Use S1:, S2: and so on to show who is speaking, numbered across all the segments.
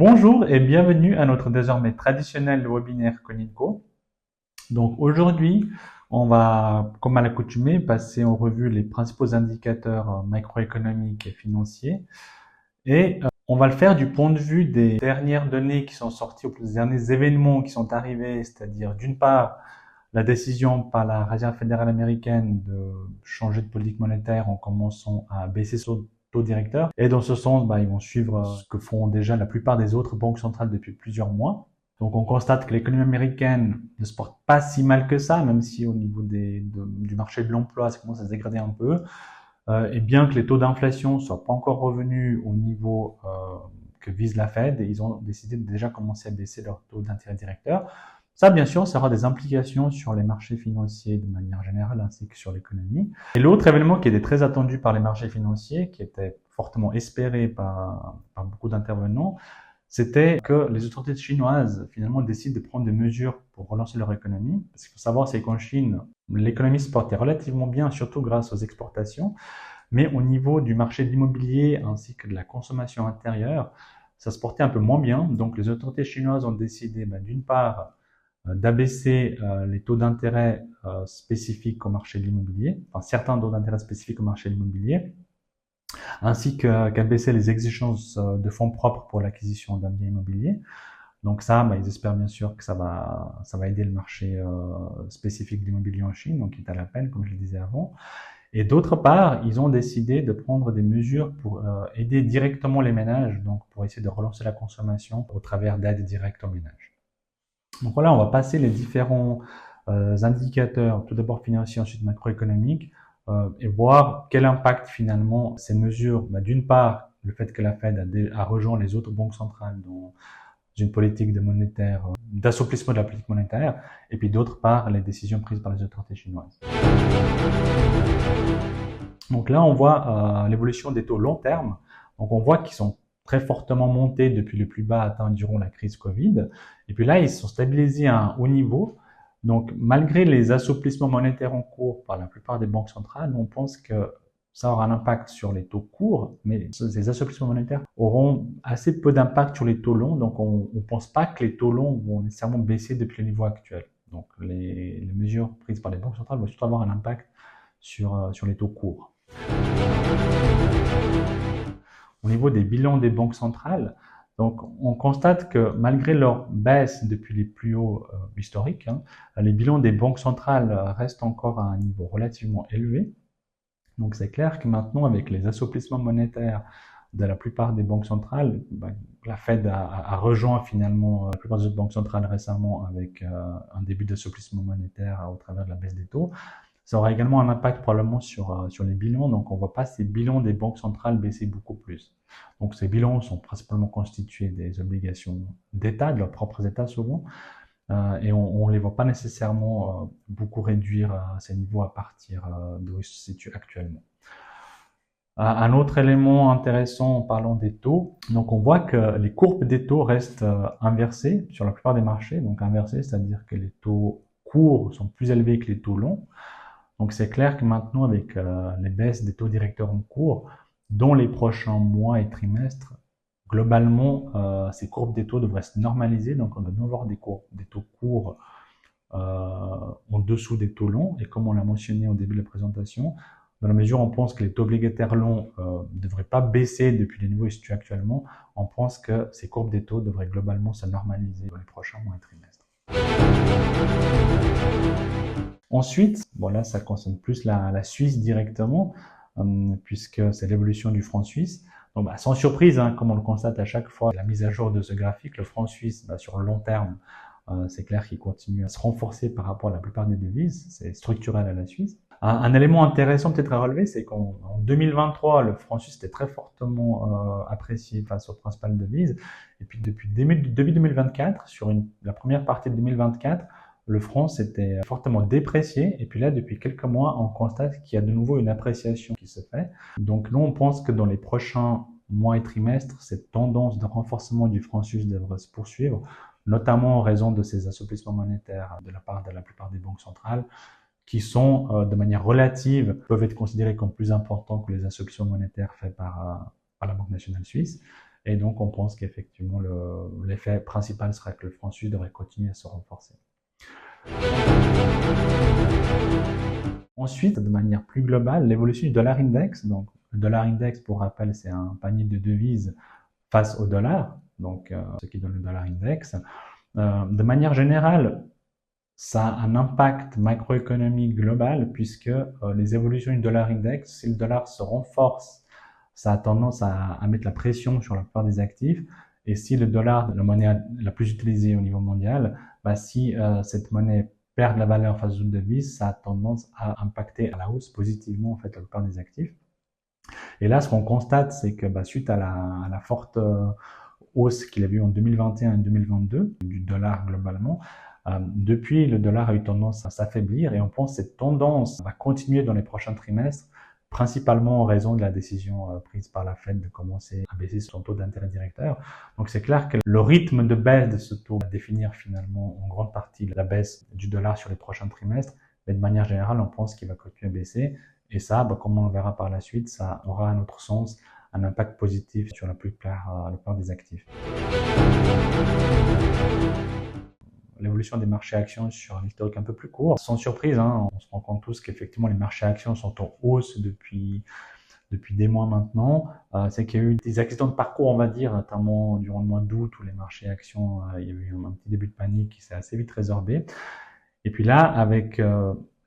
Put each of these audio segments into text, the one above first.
S1: Bonjour et bienvenue à notre désormais traditionnel webinaire Coninco. Donc aujourd'hui, on va, comme à l'accoutumée, passer en revue les principaux indicateurs macroéconomiques et financiers. Et on va le faire du point de vue des dernières données qui sont sorties, ou des derniers événements qui sont arrivés, c'est-à-dire d'une part, la décision par la Réserve fédérale américaine de changer de politique monétaire en commençant à baisser son taux directeur. Et dans ce sens, ils vont suivre ce que font déjà la plupart des autres banques centrales depuis plusieurs mois. Donc on constate que l'économie américaine ne se porte pas si mal que ça, même si au niveau du marché de l'emploi, ça commence à se dégrader un peu. Et bien que les taux d'inflation ne soient pas encore revenus au niveau que vise la Fed, et ils ont décidé de déjà commencer à baisser leur taux d'intérêt directeur. Ça, bien sûr, ça aura des implications sur les marchés financiers de manière générale, ainsi que sur l'économie. Et l'autre événement qui était très attendu par les marchés financiers, qui était fortement espéré par beaucoup d'intervenants, c'était que les autorités chinoises, finalement, décident de prendre des mesures pour relancer leur économie. Parce qu'il faut savoir, c'est qu'en Chine, l'économie se portait relativement bien, surtout grâce aux exportations. Mais au niveau du marché de l'immobilier ainsi que de la consommation intérieure, ça se portait un peu moins bien. Donc les autorités chinoises ont décidé d'une part d'abaisser les taux d'intérêt spécifiques au marché de l'immobilier, enfin certains taux d'intérêt spécifiques au marché de l'immobilier, ainsi qu'abaisser les exigences de fonds propres pour l'acquisition d'un bien immobilier. Donc ça, ils espèrent bien sûr que ça va aider le marché spécifique de l'immobilier en Chine, donc qui est à la peine, comme je le disais avant. Et d'autre part, ils ont décidé de prendre des mesures pour aider directement les ménages, donc pour essayer de relancer la consommation au travers d'aides directes aux ménages. Donc voilà, on va passer les différents indicateurs, tout d'abord financiers, ensuite macroéconomiques, et voir quel impact finalement ces mesures, d'une part, le fait que la Fed a rejoint les autres banques centrales dans une politique de monétaire, d'assouplissement de la politique monétaire, et puis d'autre part, les décisions prises par les autorités chinoises. Donc là, on voit l'évolution des taux long terme. Donc on voit qu'ils sont très fortement montés depuis le plus bas atteint durant la crise Covid. Et puis là, ils sont stabilisés à un haut niveau. Donc malgré les assouplissements monétaires en cours par la plupart des banques centrales, on pense que ça aura un impact sur les taux courts, mais ces assouplissements monétaires auront assez peu d'impact sur les taux longs. Donc on ne pense pas que les taux longs vont nécessairement baisser depuis le niveau actuel. Donc les mesures prises par les banques centrales vont surtout avoir un impact sur les taux courts. Au niveau des bilans des banques centrales, donc on constate que malgré leur baisse depuis les plus hauts historiques, les bilans des banques centrales restent encore à un niveau relativement élevé. Donc c'est clair que maintenant, avec les assouplissements monétaires de la plupart des banques centrales, la Fed a rejoint finalement la plupart des autres banques centrales récemment avec un début d'assouplissement monétaire au travers de la baisse des taux. Ça aura également un impact probablement sur les bilans, donc on ne voit pas ces bilans des banques centrales baisser beaucoup plus. Donc ces bilans sont principalement constitués des obligations d'État, de leurs propres États souvent, et on ne les voit pas nécessairement beaucoup réduire à ces niveaux à partir d'où ils se situent actuellement. Un autre élément intéressant en parlant des taux, donc on voit que les courbes des taux restent inversées sur la plupart des marchés, donc inversées, c'est-à-dire que les taux courts sont plus élevés que les taux longs. Donc c'est clair que maintenant, avec les baisses des taux directeurs en cours, dans les prochains mois et trimestres, globalement, ces courbes des taux devraient se normaliser. Donc on va avoir des taux courts en dessous des taux longs. Et comme on l'a mentionné au début de la présentation, dans la mesure où on pense que les taux obligataires longs ne devraient pas baisser depuis les niveaux situés actuellement, on pense que ces courbes des taux devraient globalement se normaliser dans les prochains mois et trimestres. Ensuite, là, ça concerne plus la Suisse directement, puisque c'est l'évolution du franc suisse. Donc, sans surprise, comme on le constate à chaque fois, la mise à jour de ce graphique, le franc suisse, sur le long terme, c'est clair qu'il continue à se renforcer par rapport à la plupart des devises. C'est structurel à la Suisse. Un élément intéressant peut-être à relever, c'est qu'en 2023, le franc suisse était très fortement apprécié face aux principales devises. Et puis depuis début 2024, sur la première partie de 2024, le franc s'était fortement déprécié. Et puis là, depuis quelques mois, on constate qu'il y a de nouveau une appréciation qui se fait. Donc nous, on pense que dans les prochains mois et trimestres, cette tendance de renforcement du franc suisse devrait se poursuivre, notamment en raison de ces assouplissements monétaires de la part de la plupart des banques centrales, qui sont, de manière relative, peuvent être considérés comme plus importants que les assouplissements monétaires faits par la Banque nationale suisse. Et donc, on pense qu'effectivement, l'effet principal sera que le franc suisse devrait continuer à se renforcer. Ensuite, de manière plus globale, l'évolution du dollar index. Donc, le dollar index, pour rappel, c'est un panier de devises face au dollar, donc ce qui donne le dollar index. De manière générale, ça a un impact macroéconomique global puisque les évolutions du dollar index, si le dollar se renforce, ça a tendance à mettre la pression sur la plupart des actifs. Et si le dollar, la monnaie la plus utilisée au niveau mondial, si cette monnaie perd de la valeur face aux autres devises, ça a tendance à impacter à la hausse positivement en fait la plupart des actifs. Et là, ce qu'on constate, c'est que suite à la forte hausse qu'il a eu en 2021 et 2022 du dollar globalement, depuis, le dollar a eu tendance à s'affaiblir et on pense que cette tendance va continuer dans les prochains trimestres, principalement en raison de la décision prise par la Fed de commencer à baisser son taux d'intérêt directeur. Donc c'est clair que le rythme de baisse de ce taux va définir finalement en grande partie la baisse du dollar sur les prochains trimestres, mais de manière générale, on pense qu'il va continuer à baisser. Et ça, comme on le verra par la suite, ça aura à notre sens un impact positif sur la plupart des actifs. L'évolution des marchés actions sur un historique un peu plus court. Sans surprise, on se rend compte tous qu'effectivement les marchés actions sont en hausse depuis des mois maintenant. C'est qu'il y a eu des accidents de parcours, on va dire, notamment durant le mois d'août où les marchés actions, il y a eu un petit début de panique qui s'est assez vite résorbé. Et puis là, avec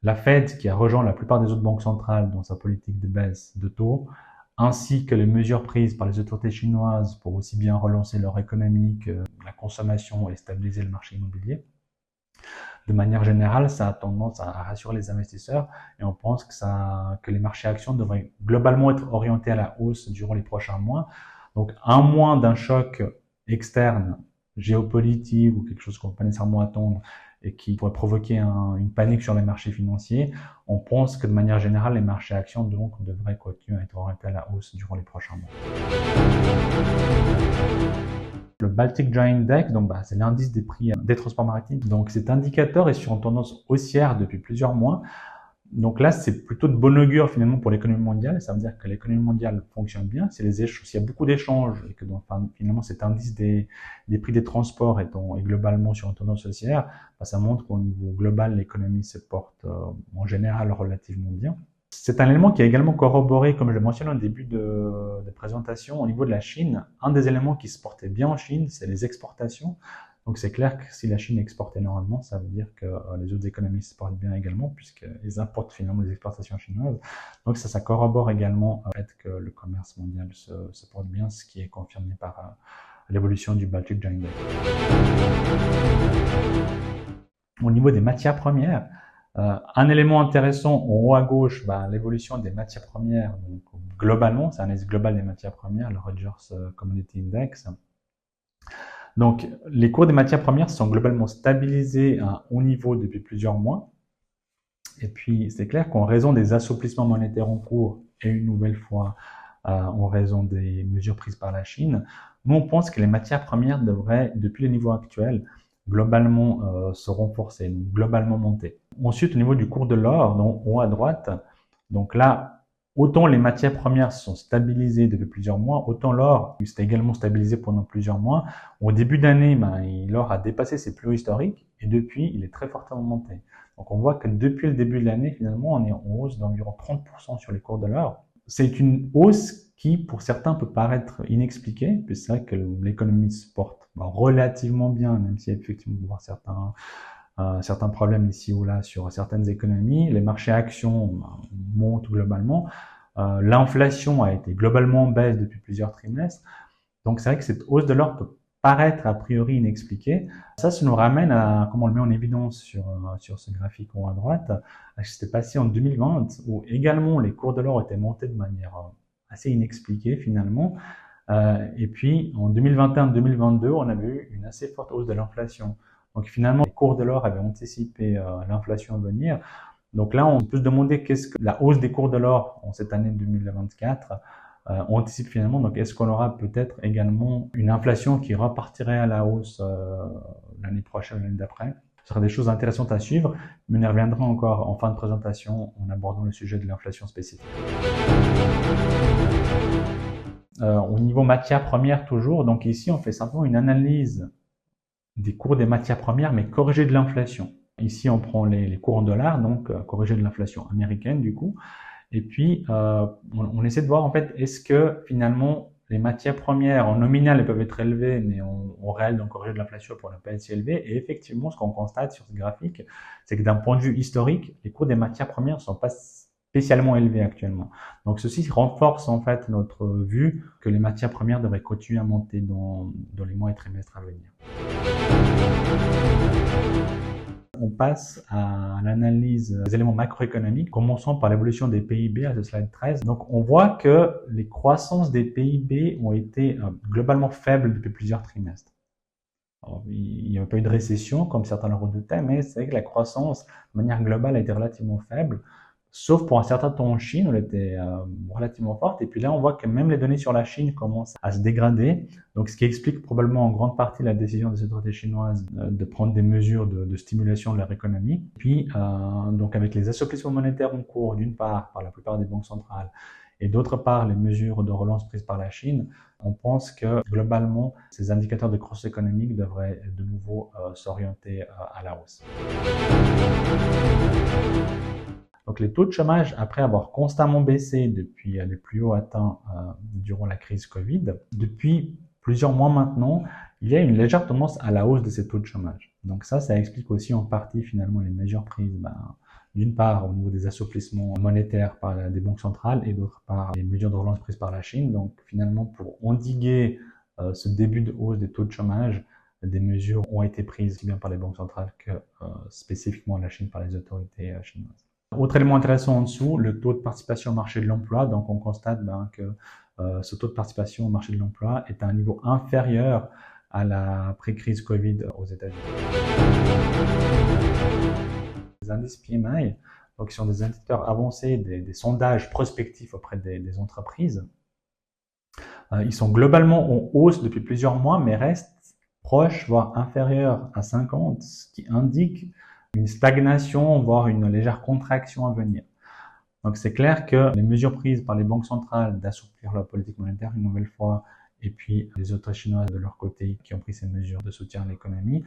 S1: la Fed qui a rejoint la plupart des autres banques centrales dans sa politique de baisse de taux, ainsi que les mesures prises par les autorités chinoises pour aussi bien relancer leur économie que la consommation et stabiliser le marché immobilier. De manière générale, ça a tendance à rassurer les investisseurs et on pense que les marchés actions devraient globalement être orientés à la hausse durant les prochains mois. Donc, à moins d'un choc externe, géopolitique ou quelque chose qu'on ne peut pas nécessairement attendre et qui pourrait provoquer une panique sur les marchés financiers, on pense que de manière générale, les marchés actions donc devraient continuer à être orientés à la hausse durant les prochains mois. Le Baltic Dry Index, donc c'est l'indice des prix des transports maritimes. Donc cet indicateur est sur une tendance haussière depuis plusieurs mois. Donc là, c'est plutôt de bon augure finalement pour l'économie mondiale. Ça veut dire que l'économie mondiale fonctionne bien. S'il y a beaucoup d'échanges et que finalement cet indice des prix des transports est globalement sur une tendance haussière, ça montre qu'au niveau global, l'économie se porte en général relativement bien. C'est un élément qui est également corroboré, comme je le mentionne au début de présentation, au niveau de la Chine. Un des éléments qui se portait bien en Chine, c'est les exportations. Donc c'est clair que si la Chine exporte énormément, ça veut dire que les autres économies se portent bien également, puisqu'ils importent finalement les exportations chinoises. Donc ça corrobore également le fait que le commerce mondial se porte bien, ce qui est confirmé par l'évolution du Baltic Dry Index. Au niveau des matières premières, un élément intéressant en haut à gauche, l'évolution des matières premières, donc globalement, c'est un indice global des matières premières, le Rogers Commodity Index. Donc, les cours des matières premières sont globalement stabilisés à un haut niveau depuis plusieurs mois. Et puis, c'est clair qu'en raison des assouplissements monétaires en cours et une nouvelle fois en raison des mesures prises par la Chine, nous, on pense que les matières premières devraient, depuis le niveau actuel, globalement se renforcer, donc globalement monter. Ensuite, au niveau du cours de l'or, donc en haut à droite, donc là, autant les matières premières sont stabilisées depuis plusieurs mois, autant l'or s'est également stabilisé pendant plusieurs mois. Au début d'année, l'or a dépassé ses plus hauts historiques et depuis, il est très fortement monté. Donc on voit que depuis le début de l'année, finalement, on est en hausse d'environ 30% sur les cours de l'or. C'est une hausse qui, pour certains, peut paraître inexpliquée, puis c'est vrai que l'économie se porte relativement bien, même si effectivement on peut voir certains problèmes ici ou là sur certaines économies. Les marchés actions montent globalement. L'inflation a été globalement en baisse depuis plusieurs trimestres. Donc c'est vrai que cette hausse de l'or peut paraître a priori inexpliquée. Ça nous ramène à, comme on le met en évidence sur ce graphique en haut à droite, à ce qui s'était passé en 2020, où également les cours de l'or étaient montés de manière assez inexpliquée finalement. Et puis en 2021-2022, on avait eu une assez forte hausse de l'inflation. Donc finalement, les cours de l'or avaient anticipé l'inflation à venir. Donc là, on peut se demander qu'est-ce que la hausse des cours de l'or en cette année 2024 anticipe finalement. Donc est-ce qu'on aura peut-être également une inflation qui repartirait à la hausse l'année prochaine, l'année d'après? Ce sera des choses intéressantes à suivre, mais on y reviendra encore en fin de présentation en abordant le sujet de l'inflation spécifique. Au niveau matières premières toujours, donc ici on fait simplement une analyse des cours des matières premières, mais corrigés de l'inflation. Ici on prend les cours en dollars, donc corrigés de l'inflation américaine du coup, et puis on essaie de voir en fait est-ce que finalement les matières premières en nominal elles peuvent être élevées, mais en réel donc corrigé de l'inflation pour ne pas être si élevées. Et effectivement ce qu'on constate sur ce graphique, c'est que d'un point de vue historique, les cours des matières premières ne sont pas spécialement élevés actuellement. Donc ceci renforce en fait notre vue que les matières premières devraient continuer à monter dans les mois et trimestres à venir. On passe à l'analyse des éléments macroéconomiques, commençons par l'évolution des PIB à ce slide 13. Donc on voit que les croissances des PIB ont été globalement faibles depuis plusieurs trimestres. Alors, il n'y a pas eu de récession comme certains le redoutaient, mais c'est vrai que la croissance de manière globale a été relativement faible. Sauf pour un certain temps en Chine, où elle était relativement forte. Et puis là, on voit que même les données sur la Chine commencent à se dégrader. Donc, ce qui explique probablement en grande partie la décision des autorités chinoises de prendre des mesures de stimulation de leur économie. Puis, donc avec les assouplissements monétaires en cours, d'une part, par la plupart des banques centrales, et d'autre part, les mesures de relance prises par la Chine, on pense que globalement, ces indicateurs de croissance économique devraient de nouveau s'orienter à la hausse. Donc les taux de chômage, après avoir constamment baissé depuis les plus hauts atteints durant la crise Covid, depuis plusieurs mois maintenant, il y a une légère tendance à la hausse de ces taux de chômage. Donc ça explique aussi en partie finalement les mesures prises, d'une part au niveau des assouplissements monétaires par des banques centrales et d'autre part les mesures de relance prises par la Chine. Donc finalement pour endiguer ce début de hausse des taux de chômage, des mesures ont été prises aussi bien par les banques centrales que spécifiquement la Chine par les autorités chinoises. Autre élément intéressant en dessous, le taux de participation au marché de l'emploi. Donc on constate que ce taux de participation au marché de l'emploi est à un niveau inférieur à la pré-crise Covid aux États-Unis. Les indices PMI, donc, qui sont des indicateurs avancés, des sondages prospectifs auprès des entreprises, ils sont globalement en hausse depuis plusieurs mois, mais restent proches, voire inférieurs à 50, ce qui indique une stagnation, voire une légère contraction à venir. Donc c'est clair que les mesures prises par les banques centrales d'assouplir leur politique monétaire une nouvelle fois, et puis les autorités chinoises de leur côté qui ont pris ces mesures de soutien à l'économie,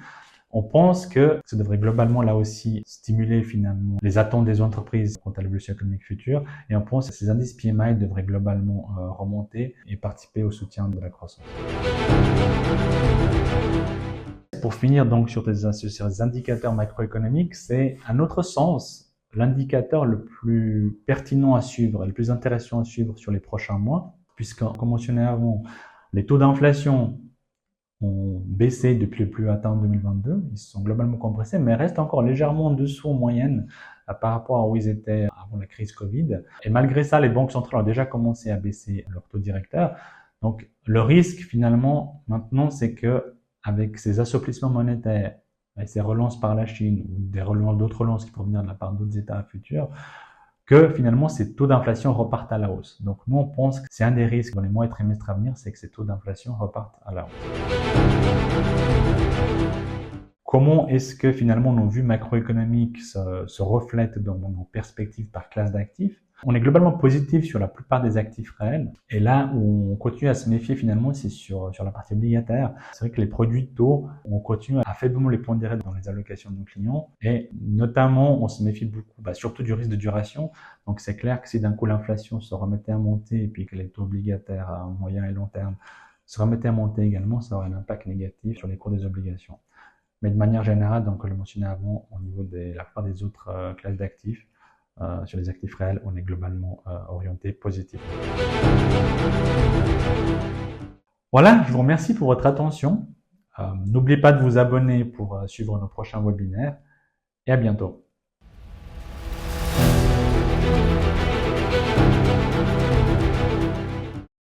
S1: on pense que ça devrait globalement là aussi stimuler finalement les attentes des entreprises quant à l'évolution économique future, et on pense que ces indices PMI devraient globalement remonter et participer au soutien de la croissance. Pour finir donc sur ces indicateurs macroéconomiques, c'est à notre sens l'indicateur le plus pertinent à suivre, le plus intéressant à suivre sur les prochains mois, puisque comme mentionné avant, les taux d'inflation ont baissé depuis le plus haut atteint en 2022, ils se sont globalement compressés, mais restent encore légèrement en dessous en moyenne par rapport à où ils étaient avant la crise Covid. Et malgré ça, les banques centrales ont déjà commencé à baisser leur taux directeur. Donc le risque finalement maintenant, c'est que avec ces assouplissements monétaires et ces relances par la Chine ou d'autres relances qui peuvent venir de la part d'autres États futurs, que finalement ces taux d'inflation repartent à la hausse. Donc nous on pense que c'est un des risques dans les mois et trimestres à venir, c'est que ces taux d'inflation repartent à la hausse. Comment est-ce que finalement nos vues macroéconomiques se reflètent dans nos perspectives par classe d'actifs? On est globalement positif sur la plupart des actifs réels. Et là où on continue à se méfier finalement, c'est sur la partie obligataire. C'est vrai que les produits de taux, on continue à faiblement les pondérer dans les allocations de nos clients. Et notamment, on se méfie beaucoup, surtout du risque de duration. Donc c'est clair que si d'un coup l'inflation se remettait à monter et puis que les taux obligataires à moyen et long terme se remettaient à monter également, ça aurait un impact négatif sur les cours des obligations. Mais de manière générale, donc, comme je le mentionnais avant, au niveau de la plupart des autres classes d'actifs, sur les actifs réels, on est globalement orienté positif. Voilà, je vous remercie pour votre attention. N'oubliez pas de vous abonner pour suivre nos prochains webinaires et à bientôt.